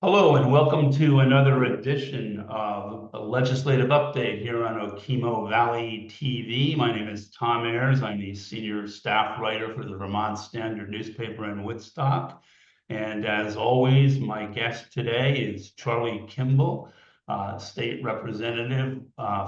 Hello and welcome to another edition of a legislative update here on Okemo Valley TV. My name is Tom Ayers. I'm the senior staff writer for the Vermont Standard newspaper in Woodstock. And as always, my guest today is Charlie Kimbell, state representative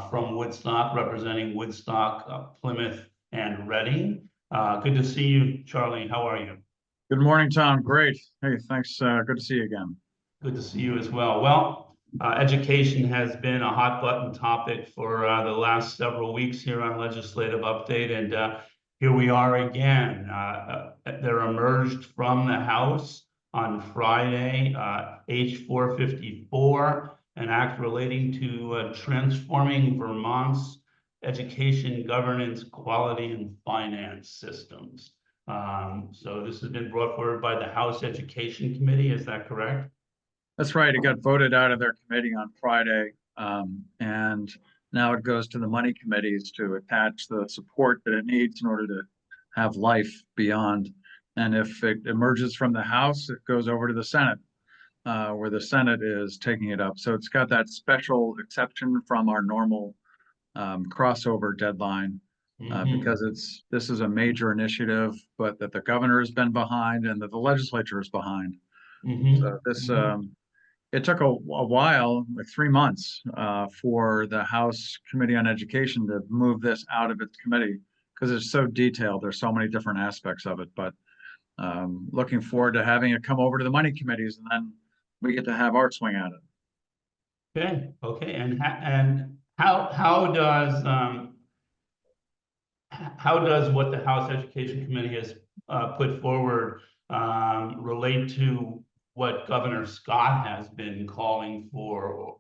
from Woodstock, representing Woodstock, Plymouth, and Reading. Good to see you, Charlie. How are you? Good morning, Tom. Great. Hey, thanks. Good to see you again. Good to see you as well. Well, education has been a hot button topic for the last several weeks here on Legislative Update, and here we are again. There emerged from the House on Friday H 454, an act relating to transforming Vermont's education governance, quality, and finance systems. So this has been brought forward by the House Education Committee. Is that correct? That's right. It got voted out of their committee on Friday, and now it goes to the money committees to attach the support that it needs in order to have life beyond. And if it emerges from the House, it goes over to the Senate, where the Senate is taking it up. So it's got that special exception from our normal crossover deadline because this is a major initiative, but that the governor has been behind and that the legislature is behind. So this it took a while, like 3 months, for the House Committee on Education to move this out of its committee because it's so detailed. There's so many different aspects of it, but looking forward to having it come over to the money committees, and then we get to have our swing at it. Okay. And how does what the House Education Committee has put forward relate to what Governor Scott has been calling for?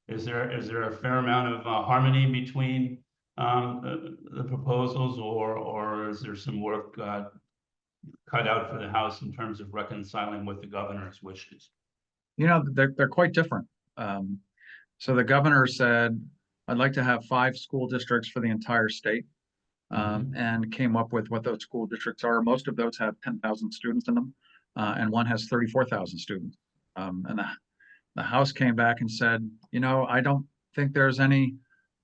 Is there a fair amount of harmony between the proposals, or is there some work cut out for the House in terms of reconciling with the governor's wishes? You know, they're quite different. So the governor said, I'd like to have 5 school districts for the entire state, and came up with what those school districts are. Most of those have 10,000 students in them, and one has 34,000 students. And the House came back and said, you know, I don't think there's any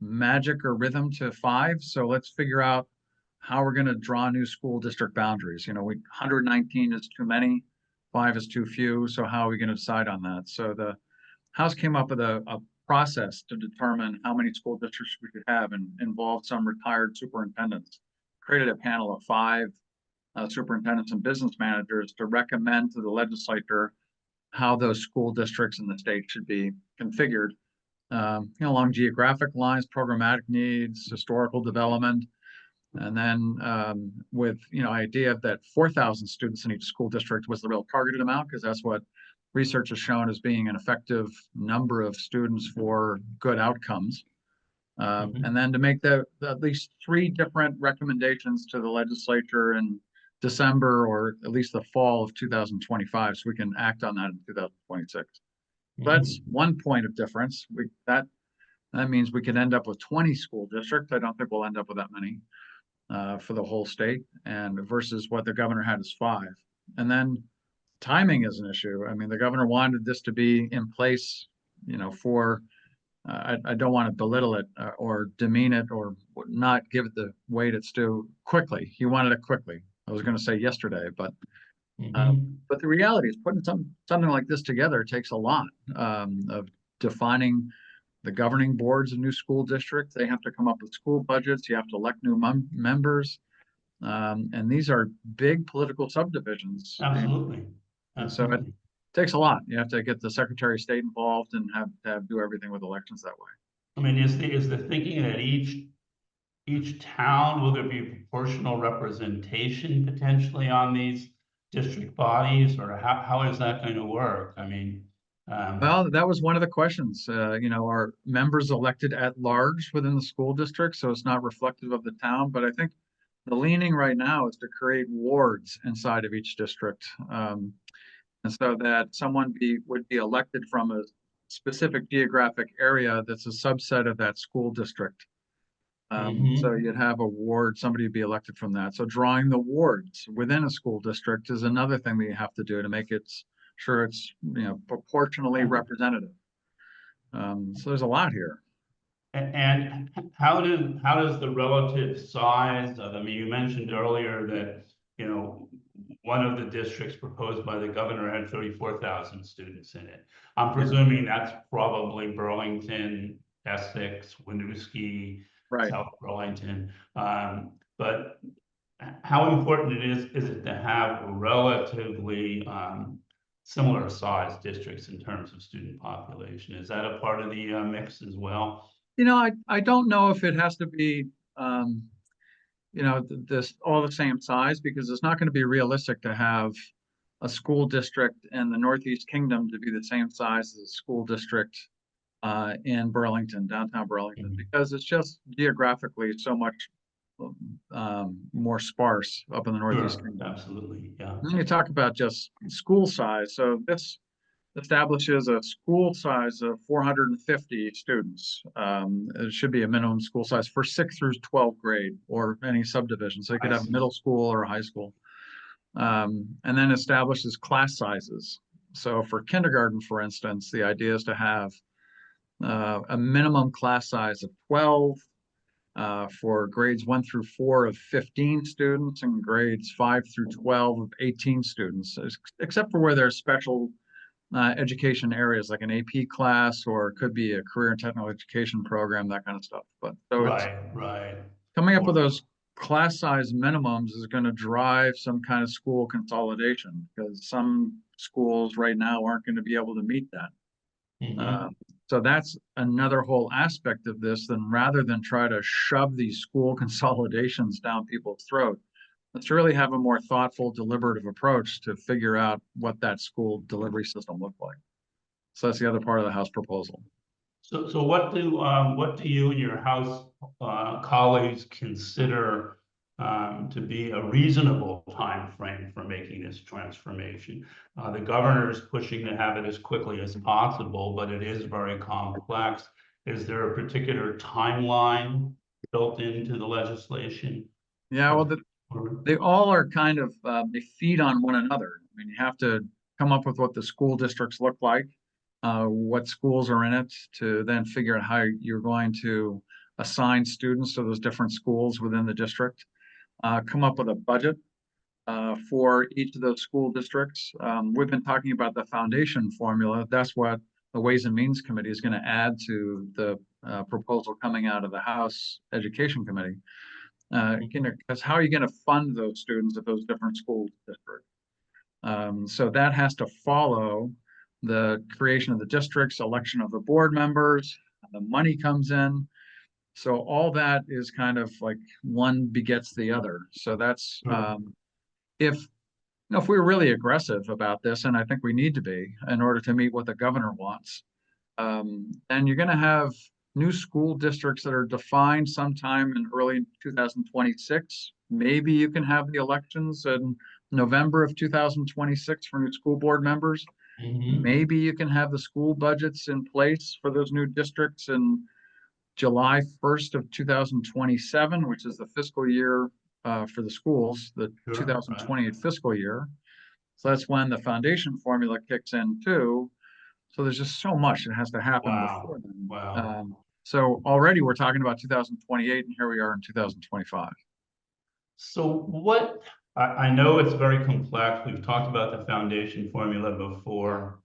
magic or rhythm to 5, so let's figure out how we're going to draw new school district boundaries. You know, 119 is too many, 5 is too few, so how are we going to decide on that? So the House came up with a process to determine how many school districts we could have and involved some retired superintendents, created a panel of 5 superintendents and business managers to recommend to the legislature how those school districts in the state should be configured, along geographic lines, programmatic needs, historical development, and then with idea that 4,000 students in each school district was the real targeted amount, because that's what research has shown as being an effective number of students for good outcomes. And then to make at least 3 different recommendations to the legislature in December or at least the fall of 2025, so we can act on that in 2026. That's one point of difference. That means we can end up with 20 school districts. I don't think we'll end up with that many for the whole state, and versus what the governor had is 5. And then timing is an issue. I mean, the governor wanted this to be in place, for I don't want to belittle it or demean it or not give it the weight it's due quickly. He wanted it quickly. I was going to say yesterday, but the reality is putting something like this together takes a lot of defining the governing boards of new school districts. They have to come up with school budgets. You have to elect new members. And these are big political subdivisions. Absolutely. And so it takes a lot. You have to get the Secretary of State involved and have do everything with elections that way. I mean, is the thinking that each town, will there be proportional representation potentially on these district bodies, or how is that going to work? I mean, well, that was one of the questions. Are members elected at large within the school district, so it's not reflective of the town? But I think the leaning right now is to create wards inside of each district, and so that someone would be elected from a specific geographic area that's a subset of that school district. So you'd have a ward, somebody would be elected from that. So drawing the wards within a school district is another thing that you have to do to make its sure it's, proportionally representative. So there's a lot here. And how does the relative size of, I mean, you mentioned earlier that, one of the districts proposed by the governor had 34,000 students in it. I'm presuming that's probably Burlington, Essex, Winooski, Right. South Burlington. But how important is it to have relatively similar sized districts in terms of student population? Is that a part of the mix as well? I don't know if it has to be, this all the same size, because it's not going to be realistic to have a school district in the Northeast Kingdom to be the same size as a school district in Burlington, downtown Burlington, because it's just geographically so much more sparse up in the Northeast Sure, Kingdom. absolutely, yeah. And then you talk about just school size. So this establishes a school size of 450 students. It should be a minimum school size for 6th through 12th grade or any subdivision. So you could have middle school or high school. And then establishes class sizes. So for kindergarten, for instance, the idea is to have a minimum class size of 12, for grades 1 through 4 of 15 students, and grades 5 through 12 of 18 students, except for where there's special education areas like an AP class, or it could be a career and technical education program, that kind of stuff. But so it's right. coming up with those class size minimums is going to drive some kind of school consolidation, because some schools right now aren't going to be able to meet that. So that's another whole aspect of this. Then rather than try to shove these school consolidations down people's throat, let's really have a more thoughtful, deliberative approach to figure out what that school delivery system looked like. So that's the other part of the House proposal. So what do you and your House colleagues consider to be a reasonable time frame for making this transformation? The governor is pushing to have it as quickly as possible, but it is very complex. Is there a particular timeline built into the legislation? Yeah, well, they all are kind of, they feed on one another. I mean, you have to come up with what the school districts look like, what schools are in it, to then figure out how you're going to assign students to those different schools within the district, come up with a budget for each of those school districts. We've been talking about the foundation formula. That's what the Ways and Means Committee is going to add to the proposal coming out of the House Education Committee. Because how are you going to fund those students at those different school districts? So that has to follow the creation of the districts, election of the board members, the money comes in. So all that is kind of like one begets the other. So that's if we're really aggressive about this, and I think we need to be in order to meet what the governor wants, then you're going to have new school districts that are defined sometime in early 2026. Maybe you can have the elections in November of 2026 for new school board members. Maybe you can have the school budgets in place for those new districts in July 1st of 2027, which is the fiscal year for the schools, the 2028 fiscal year. So that's when the foundation formula kicks in too. So there's just so much that has to happen before then. Wow. So already we're talking about 2028, and here we are in 2025. So I know it's very complex. We've talked about the foundation formula before.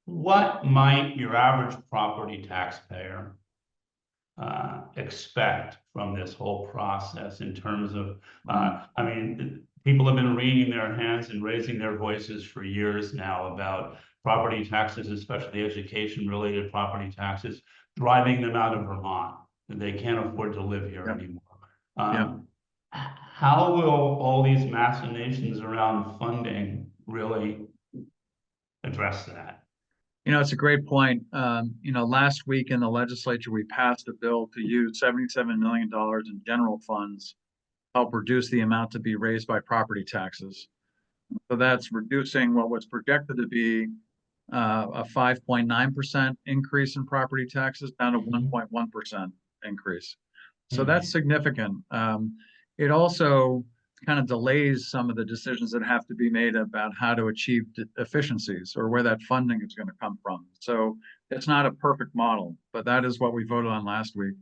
What might your average property taxpayer expect from this whole process in terms of, I mean, people have been wringing their hands and raising their voices for years now about property taxes, especially education-related property taxes, driving them out of Vermont, and they can't afford to live here anymore. How will all these machinations around funding really address that? It's a great point. Last week in the legislature, we passed a bill to use $77 million in general funds to help reduce the amount to be raised by property taxes. So that's reducing what was projected to be a 5.9% increase in property taxes down to 1.1% increase. So that's significant. It also kind of delays some of the decisions that have to be made about how to achieve efficiencies or where that funding is going to come from. So it's not a perfect model, but that is what we voted on last week.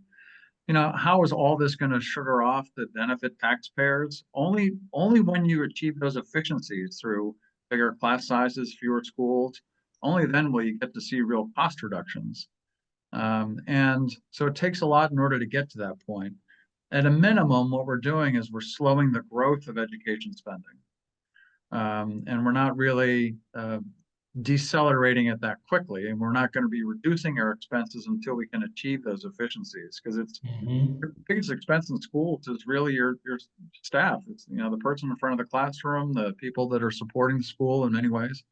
You know, how is all this going to sugar off the benefit taxpayers? Only when you achieve those efficiencies through bigger class sizes, fewer schools, only then will you get to see real cost reductions. And so it takes a lot in order to get to that point. At a minimum, what we're doing is we're slowing the growth of education spending. And we're not really decelerating it that quickly. And we're not going to be reducing our expenses until we can achieve those efficiencies. Because it's your biggest expense in schools is really your staff. It's, you know, the person in front of the classroom, the people that are supporting the school in many ways.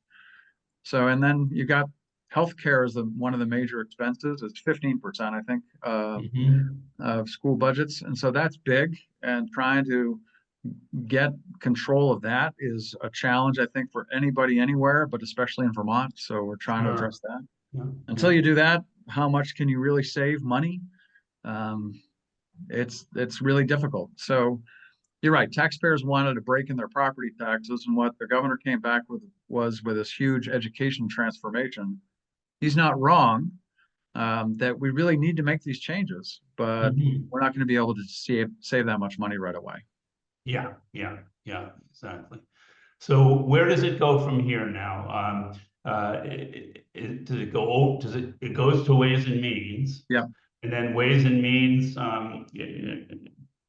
So, and then you got healthcare is one of the major expenses. It's 15%, I think, of school budgets. And so that's big. And trying to get control of that is a challenge, I think, for anybody anywhere, but especially in Vermont. So we're trying to address that. Yeah. Until you do that, how much can you really save money? It's really difficult. So you're right. Taxpayers wanted a break in their property taxes, and what the governor came back with was with this huge education transformation. He's not wrong that we really need to make these changes, but we're not going to be able to save that much money right away. Yeah, exactly. So where does it go from here now? Does it go? It goes to Ways and Means? Yeah. And then Ways and Means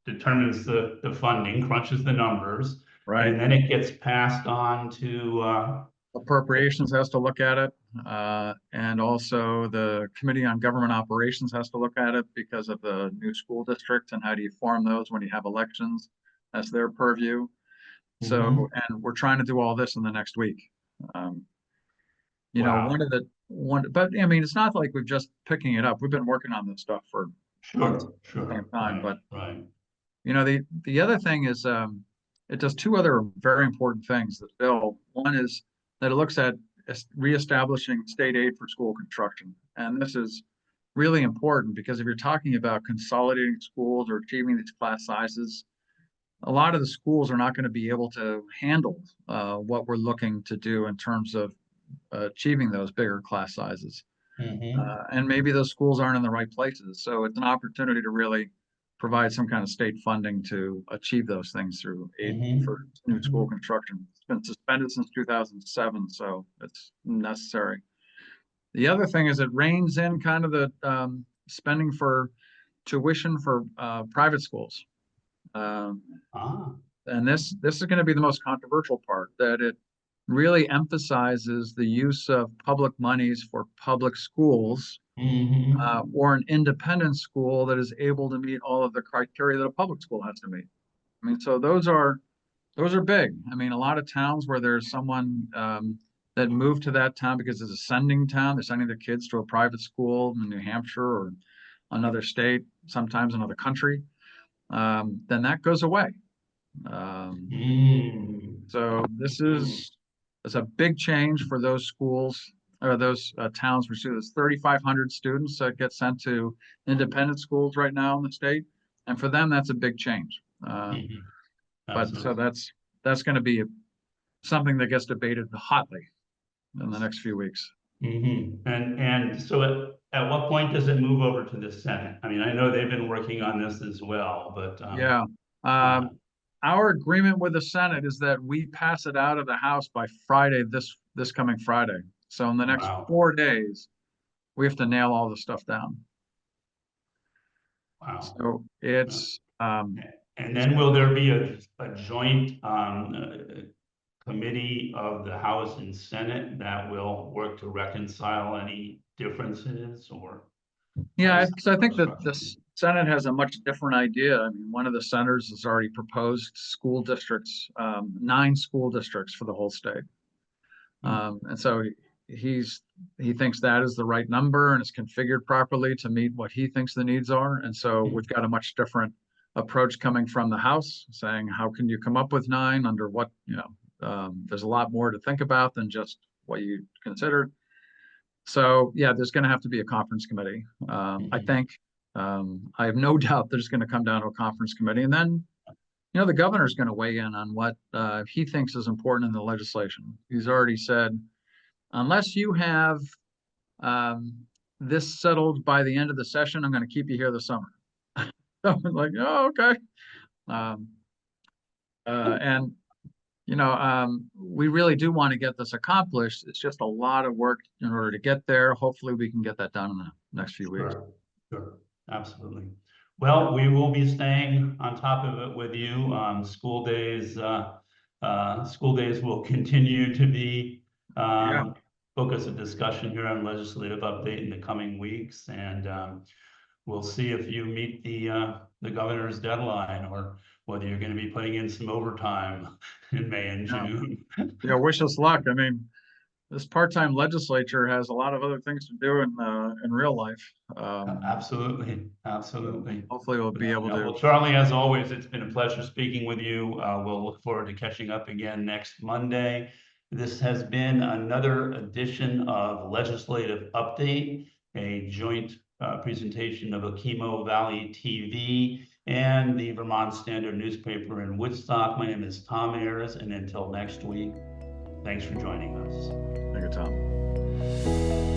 determines the funding, crunches the numbers, Right. and then it gets passed on to appropriations has to look at it, and also the Committee on Government Operations has to look at it because of the new school districts and how do you form those when you have elections. That's their purview. So, and we're trying to do all this in the next week. You know, but I mean, it's not like we're just picking it up. We've been working on this stuff for months at the same time. But you know, the other thing is, it does two other very important things. This bill. One is that it looks at reestablishing state aid for school construction, and this is really important because if you're talking about consolidating schools or achieving these class sizes, a lot of the schools are not going to be able to handle what we're looking to do in terms of achieving those bigger class sizes. And maybe those schools aren't in the right places. So it's an opportunity to really provide some kind of state funding to achieve those things through aid for new school construction. It's been suspended since 2007, so it's necessary. The other thing is it reins in kind of the spending for tuition for private schools. And this is going to be the most controversial part, that it really emphasizes the use of public monies for public schools or an independent school that is able to meet all of the criteria that a public school has to meet. I mean, so those are big. I mean, a lot of towns where there's someone that moved to that town because it's a sending town, they're sending their kids to a private school in New Hampshire or another state, sometimes another country, then that goes away. So this is a big change for those schools or those towns. There's 3,500 students that get sent to independent schools right now in the state, and for them that's a big change. But so that's going to be something that gets debated hotly in the next few weeks. And so at what point does it move over to the Senate? I mean, I know they've been working on this as well, but yeah. Our agreement with the Senate is that we pass it out of the House by Friday, this coming Friday. So in the next 4 days, we have to nail all the stuff down. So it's and then will there be a joint committee of the House and Senate that will work to reconcile any differences or? Yeah, so I think that the Senate has a much different idea. I mean, one of the senators has already proposed school districts, 9 school districts for the whole state. And so he thinks that is the right number and it's configured properly to meet what he thinks the needs are. And so we've got a much different approach coming from the House saying, how can you come up with 9 under what, you know, there's a lot more to think about than just what you considered. So yeah, there's going to have to be a conference committee. I think I have no doubt that it's going to come down to a conference committee, and then The governor's going to weigh in on what he thinks is important in the legislation. He's already said, unless you have this settled by the end of the session, I'm going to keep you here this summer. So I'm like, oh, okay. Um, and we really do want to get this accomplished. It's just a lot of work in order to get there. Hopefully we can get that done in the next few weeks. Sure, sure, absolutely. Well, we will be staying on top of it with you. School days will continue to be Yeah. focus of discussion here on legislative update in the coming weeks, and we'll see if you meet the governor's deadline, or whether you're going to be putting in some overtime in May and Yeah. June. Yeah, wish us luck. I mean, this part-time legislature has a lot of other things to do in real life. Absolutely, absolutely. Hopefully we'll be able to. Well, Charlie, as always, it's been a pleasure speaking with you. We'll look forward to catching up again next Monday. This has been another edition of Legislative Update, a joint presentation of Okemo Valley TV and the Vermont Standard newspaper in Woodstock. My name is Tom Ayers, and until next week, thanks for joining us. Thank you, Tom.